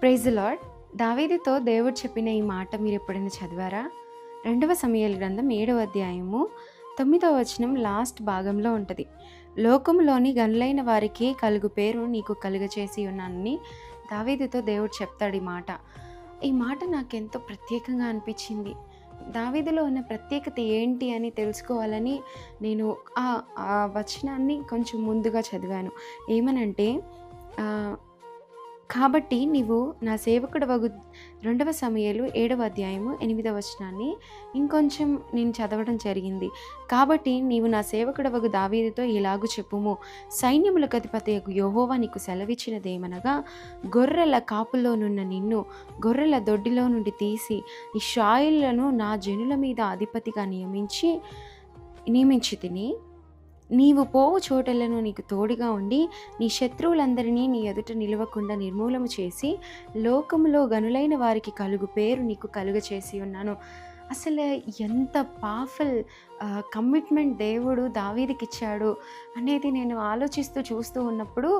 Praise the lord. దావీదుతో దేవుడు చెప్పిన ఈ మాట మీరు ఎప్పుడైనా చదివారా? 2వ సమూయేలు గ్రంథం 7వ అధ్యాయము 9వ వచనం లాస్ట్ భాగంలో ఉంటుంది. లోకములోని గనులైన వారికి కలుగు పేరు నీకు కలుగచేసి ఉన్నానని దావీదుతో దేవుడు చెప్తాడు. ఈ మాట నాకెంతో ప్రత్యేకంగా అనిపించింది. దావీదులో ఉన్న ప్రత్యేకత ఏంటి అని తెలుసుకోవాలని నేను ఆ వచనాన్ని కొంచెం ముందుగా చదివాను. ఏమనంటే కాబట్టి నీవు నా సేవకుడవగు 2వ సమూయేలు 7వ అధ్యాయము 8వ వచనాన్ని ఇంకొంచెం నేను చదవడం జరిగింది. కాబట్టి నీవు నా సేవకుడవగు దావీదుతో ఇలాగు చెప్పుము, సైన్యములకు అధిపతియగు యెహోవా నీకు సెలవిచ్చినదేమనగా, గొర్రెల కాపులోనున్న నిన్ను గొర్రెల దొడ్డిలో నుండి తీసి ఇశ్రాయేలును నా జనుల మీద అధిపతిగా నియమించి తిని, నీవు పోవు చోటలను నీకు తోడుగా ఉండి నీ శత్రువులందరినీ నీ ఎదుట నిలవకుండా నిర్మూలము చేసి లోకములో గనులైన వారికి కలుగు పేరు నీకు కలుగచేసి ఉన్నాను. అసలు ఎంత పవర్ఫుల్ కమిట్మెంట్ దేవుడు దావీదుకి ఇచ్చాడు అనేది నేను చూస్తూ ఉన్నప్పుడు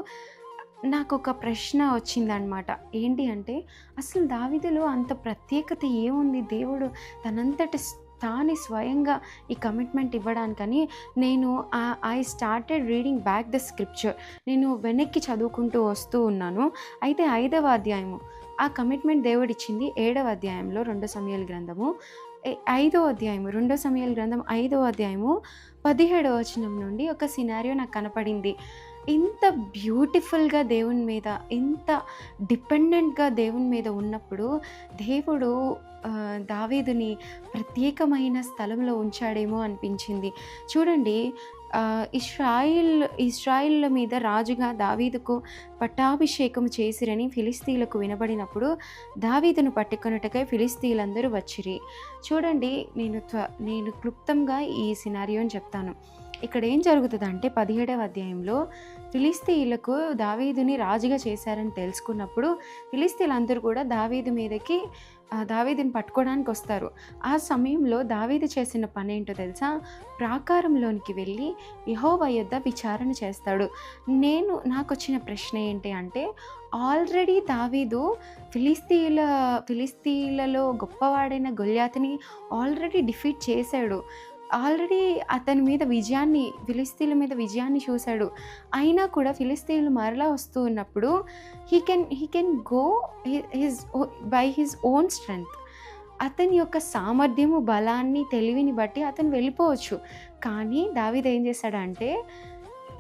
నాకు ఒక ప్రశ్న వచ్చిందనమాట. ఏంటి అంటే, అసలు దావీదులో అంత ప్రత్యేకత ఏముంది? దేవుడు తనంతట తానే స్వయంగా ఈ కమిట్మెంట్ ఇవ్వడానికని నేను I started reading back the scripture. నేను వెనక్కి చదువుకుంటూ వస్తూ ఉన్నాను. అయితే 5వ అధ్యాయము ఆ కమిట్మెంట్ దేవుడు ఇచ్చింది 7వ అధ్యాయంలో 2 సమూయేలు గ్రంథము 5వ అధ్యాయము 2 సమూయేలు గ్రంథం 5వ అధ్యాయము 17వ వచనం నుండి ఒక సినారియో నాకు కనపడింది. ఇంత బ్యూటిఫుల్గా దేవుని మీద, ఇంత డిపెండెంట్గా దేవుని మీద ఉన్నప్పుడు దేవుడు దావీదుని ప్రత్యేకమైన స్థలంలో ఉంచాడేమో అనిపించింది. చూడండి, ఇశ్రాయేల్ మీద రాజుగా దావీదుకు పట్టాభిషేకం చేసిరని ఫిలిస్తీయులకు వినబడినప్పుడు దావీదును పట్టుకొనుటకై ఫిలిస్తీయులందరూ వచ్చిరి. చూడండి, నేను క్లుప్తంగా ఈ సినారియోని చెప్తాను. ఇక్కడ ఏం జరుగుతుందంటే 17వ అధ్యాయంలో ఫిలిస్తీయులకు దావీదుని రాజుగా చేశారని తెలుసుకున్నప్పుడు ఫిలిస్తీయులందరూ కూడా దావీదుని పట్టుకోవడానికి వస్తారు. ఆ సమయంలో దావీదు చేసిన పని ఏంటో తెలుసా? ప్రాకారంలోనికి వెళ్ళి యెహోవా యొద్ద విచారణ చేస్తాడు. నాకు వచ్చిన ప్రశ్న ఏంటి అంటే, ఆల్రెడీ దావీదు ఫిలిస్తీయులలో గొప్పవాడైన గొల్యాతుని ఆల్రెడీ డిఫీట్ చేశాడు. ఆల్రెడీ అతని మీద ఫిలిస్తీయుల మీద విజయాన్ని చూశాడు. అయినా కూడా ఫిలిస్తీయులు మరలా వస్తూ ఉన్నప్పుడు he can go by his own strength. అతని యొక్క సామర్థ్యము, బలాన్ని, తెలివిని బట్టి అతను వెళ్ళిపోవచ్చు. కానీ దావీదు ఏం చేశాడంటే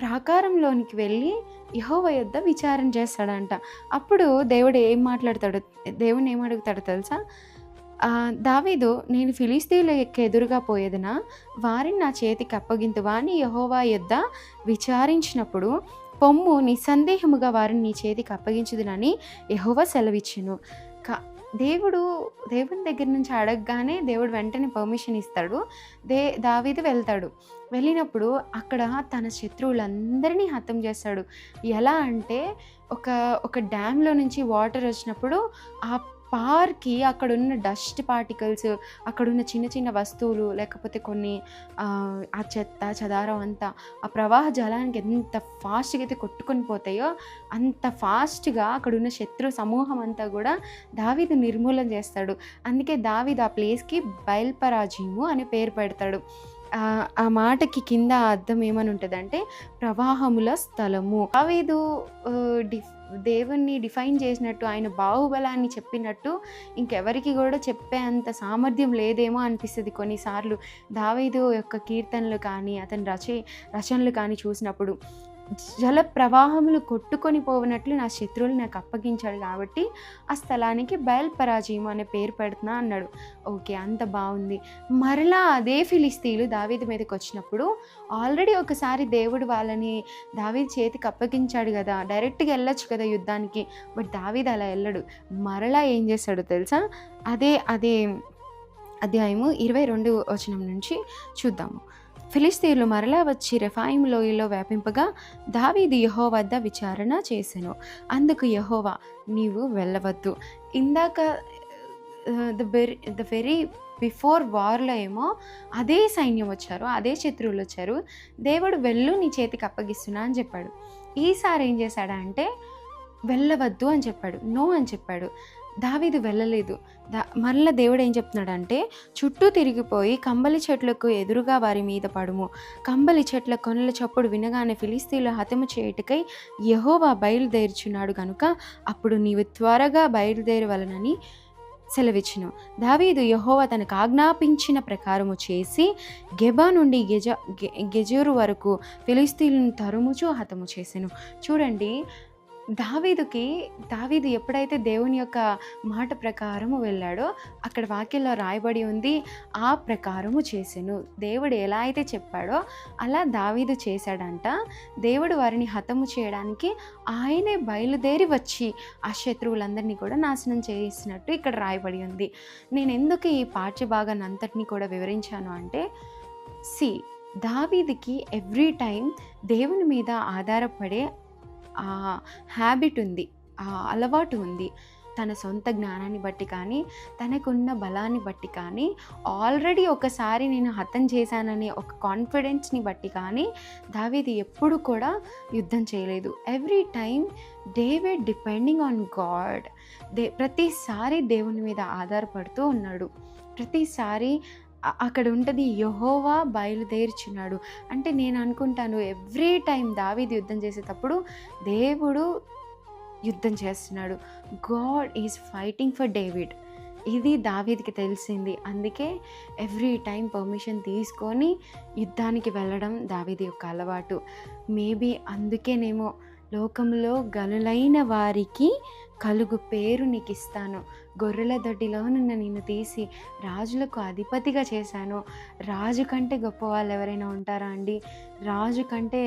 ప్రాకారంలోనికి వెళ్ళి యెహోవా యొద్ద విచారణ చేస్తాడంట. అప్పుడు దేవుడు దేవుని ఏం అడుగుతాడో తెలుసా? దావీదు, నేను ఫిలిస్తీయులకు ఎదురుగా పోయేదనా, వారిని నా చేతికి అప్పగింతువా అని యెహోవా యొద్ద విచారించినప్పుడు, పొమ్ము, నిస్సందేహముగా వారిని నీ చేతికి అప్పగించుదునని యెహోవా సెలవిచ్చెను. దేవుని దగ్గర నుంచి అడగగానే దేవుడు వెంటనే పర్మిషన్ ఇస్తాడు. దావీదు వెళ్తాడు. వెళ్ళినప్పుడు అక్కడ తన శత్రువులందరినీ హతం చేస్తాడు. ఎలా అంటే, ఒక డ్యామ్లో నుంచి వాటర్ వచ్చినప్పుడు ఆ పార్కి అక్కడున్న డస్ట్ పార్టికల్స్, అక్కడున్న చిన్న చిన్న వస్తువులు, లేకపోతే కొన్ని ఆ చెత్త చెదారం అంతా ఆ ప్రవాహ జలానికి ఎంత ఫాస్ట్గా అయితే కొట్టుకొని పోతాయో అంత ఫాస్ట్గా అక్కడున్న శత్రు సమూహం అంతా కూడా దావీదు నిర్మూలన చేస్తాడు. అందుకే దావీదు ఆ ప్లేస్కి బయల్పరాజీము అని పేరు పెడతాడు. ఆ మాటకి కింద అర్థం ఏమని ఉంటుందంటే, ప్రవాహముల స్థలము. దావీదు దేవుణ్ణి డిఫైన్ చేసినట్టు, ఆయన బాహుబలాన్ని చెప్పినట్టు ఇంకెవరికి కూడా చెప్పే అంత సామర్థ్యం లేదేమో అనిపిస్తుంది కొన్నిసార్లు. దావీదు యొక్క కీర్తనలు కానీ, అతని రచనలు కానీ చూసినప్పుడు, జల ప్రవాహములు కొట్టుకొని పోవనట్లు నా శత్రువులు నాకు అప్పగించాడు, కాబట్టి ఆ స్థలానికి బయల్పరాజీము అనే పేరు పెడుతున్నా అన్నాడు. ఓకే, అంత బాగుంది. మరలా అదే ఫిలిస్తీయులు దావీదు మీదకి వచ్చినప్పుడు, ఆల్రెడీ ఒకసారి దేవుడు వాళ్ళని దావీదు చేతికి అప్పగించాడు కదా, డైరెక్ట్గా వెళ్ళొచ్చు కదా యుద్ధానికి. బట్ దావీదు అలా వెళ్ళడు. మరలా ఏం చేశాడో తెలుసా? అదే అధ్యాయము 22 వచనం నుంచి చూద్దాము. ఫిలిస్తీయులు మరలా వచ్చి రెఫాయిము లోయలో వ్యాపింపగా దావీదు యెహోవా వద్ద విచారణ చేసెను. అందుకు యెహోవా, నీవు వెళ్ళవద్దు. ఇందాక ద వెరీ బిఫోర్ వార్లో ఏమో అదే సైన్యం వచ్చారు, అదే శత్రువులు వచ్చారు. దేవుడు వెళ్ళు, నీ చేతికి అప్పగిస్తున్నా అని చెప్పాడు. ఈసారి ఏం చేశాడంటే, వెళ్ళవద్దు అని చెప్పాడు. నో అని చెప్పాడు. దావీదు వెళ్ళలేదు. మరలా దేవుడు ఏం చెప్తున్నాడంటే, చుట్టూ తిరిగిపోయి కంబలి చెట్లకు ఎదురుగా వారి మీద పడుము. కంబలి చెట్ల కొనల చప్పుడు వినగానే ఫిలిష్తీయులు హతము చేయుటకై యెహోవా బయలుదేరుచున్నాడు గనుక అప్పుడు నీవు త్వరగా బయలుదేరవలెనని సెలవిచ్చెను. దావీదు యెహోవా తనకు ఆజ్ఞాపించిన ప్రకారము చేసి గెబా నుండి గెజెరు వరకు ఫిలిష్తీయులను తరుముచు హతము చేసెను. చూడండి, దావీదు ఎప్పుడైతే దేవుని యొక్క మాట ప్రకారము వెళ్ళాడో అక్కడ వాక్యంలో రాయబడి ఉంది, ఆ ప్రకారము చేసెను. దేవుడు ఎలా అయితే చెప్పాడో అలా దావీదు చేశాడంట. దేవుడు వారిని హతము చేయడానికి ఆయనే బయలుదేరి వచ్చి ఆ శత్రువులందరినీ కూడా నాశనం చేసినట్టు ఇక్కడ రాయబడి ఉంది. నేను ఎందుకు ఈ పాఠ్య భాగాన్ని అంతటినీ కూడా వివరించాను అంటే, దావీదుకి ఎవ్రీ టైం దేవుని మీద ఆధారపడే హ్యాబిట్ ఉంది, అలవాటు ఉంది. తన సొంత జ్ఞానాన్ని బట్టి కానీ, తనకున్న బలాన్ని బట్టి కానీ, ఆల్రెడీ ఒకసారి నేను హతం చేశాననే ఒక కాన్ఫిడెన్స్ని బట్టి కానీ దావీదు ఎప్పుడు కూడా యుద్ధం చేయలేదు. Every time David depending on God. ప్రతిసారి దేవుని మీద ఆధారపడుతూ ఉన్నాడు. ప్రతిసారి అక్కడ ఉంటుంది యెహోవా బయలుదేరుచున్నాడు అంటే, నేను అనుకుంటాను ఎవ్రీ టైం దావీదు యుద్ధం చేసేటప్పుడు దేవుడు యుద్ధం చేస్తున్నాడు. God is fighting for David. ఇది దావీదుకి తెలిసింది. అందుకే ఎవ్రీ టైం పర్మిషన్ తీసుకొని యుద్ధానికి వెళ్ళడం దావీదు యొక్క అలవాటు. మేబీ అందుకేనేమో లోకంలో గనులైన వారికి కలుగు పేరు నీకు ఇస్తాను, గొర్రెల దొడ్డిలో నిన్ను తీసి రాజులకు అధిపతిగా చేశాను. రాజు కంటే గొప్ప వాళ్ళు ఎవరైనా ఉంటారా అండి? రాజు కంటే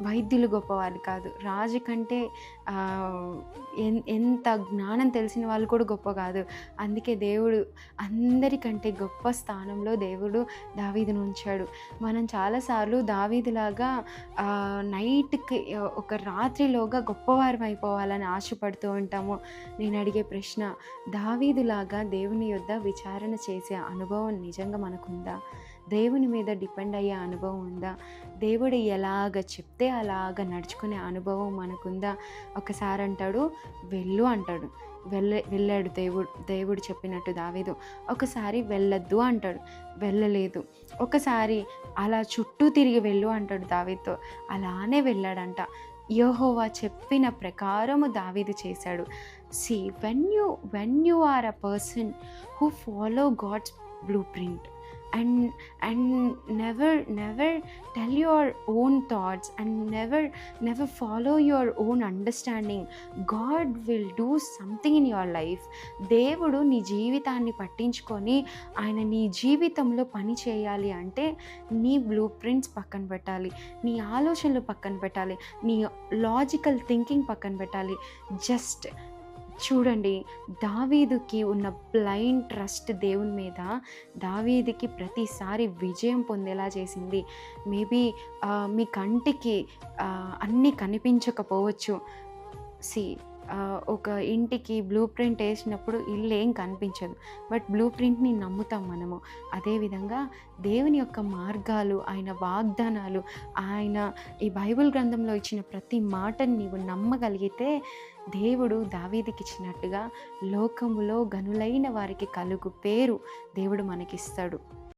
వైద్యులు గొప్పవాళ్ళు కాదు. రాజు కంటే ఎంత జ్ఞానం తెలిసిన వాళ్ళు కూడా గొప్ప కాదు. అందుకే దేవుడు అందరికంటే గొప్ప స్థానంలో దేవుడు దావీదును ఉంచాడు. మనం చాలాసార్లు దావీదులాగా నైట్కి ఒక రాత్రిలోగా గొప్పవారం అయిపోవాలని ఆశపడుతూ ఉంటాము. నేను అడిగే ప్రశ్న, దావీదులాగా దేవుని యొద్ద విచారణ చేసే అనుభవం నిజంగా మనకుందా? దేవుని మీద డిపెండ్ అయ్యే అనుభవం ఉందా? దేవుడు ఎలాగ చెప్తే అలాగ నడుచుకునే అనుభవం మనకుందా? ఒకసారి అంటాడు వెళ్ళు అంటాడు, వెళ్ళాడు దేవుడు చెప్పినట్టు దావీదు. ఒకసారి వెళ్ళొద్దు అంటాడు, వెళ్ళలేదు. ఒకసారి అలా చుట్టూ తిరిగి వెళ్ళు అంటాడు దావీదుతో, అలానే వెళ్ళాడంట. యెహోవా చెప్పిన ప్రకారము దావీదు చేశాడు. when you are a person who follow God's blueprint and never tell your own thoughts and never follow your own understanding, God will do something in your life. దేవుడు నీ జీవితాన్ని పట్టించుకొని ఆయన నీ జీవితంలో పని చేయాలి అంటే నీ బ్లూ ప్రింట్స్ పక్కన పెట్టాలి, నీ ఆలోచనలు పక్కన పెట్టాలి, నీ లాజికల్ థింకింగ్ పక్కన పెట్టాలి. జస్ట్ చూడండి, దావీదుకి ఉన్న బ్లైండ్ ట్రస్ట్ దేవుని మీద దావీదుకి ప్రతిసారి విజయం పొందేలా చేసింది. మేబీ మీ కంటికి అన్నీ కనిపించకపోవచ్చు. ఒక ఇంటికి బ్లూ ప్రింట్ వేసినప్పుడు ఇల్లు ఏం కనిపించదు, బట్ బ్లూ ప్రింట్ని నమ్ముతాం మనము. అదేవిధంగా దేవుని యొక్క మార్గాలు, ఆయన వాగ్దానాలు, ఆయన ఈ బైబిల్ గ్రంథంలో ఇచ్చిన ప్రతి మాటని నీవు నమ్మగలిగితే దేవుడు దావీదుకి ఇచ్చినట్టుగా లోకములో గనులైన వారికి కలుగు పేరు దేవుడు మనకిస్తాడు.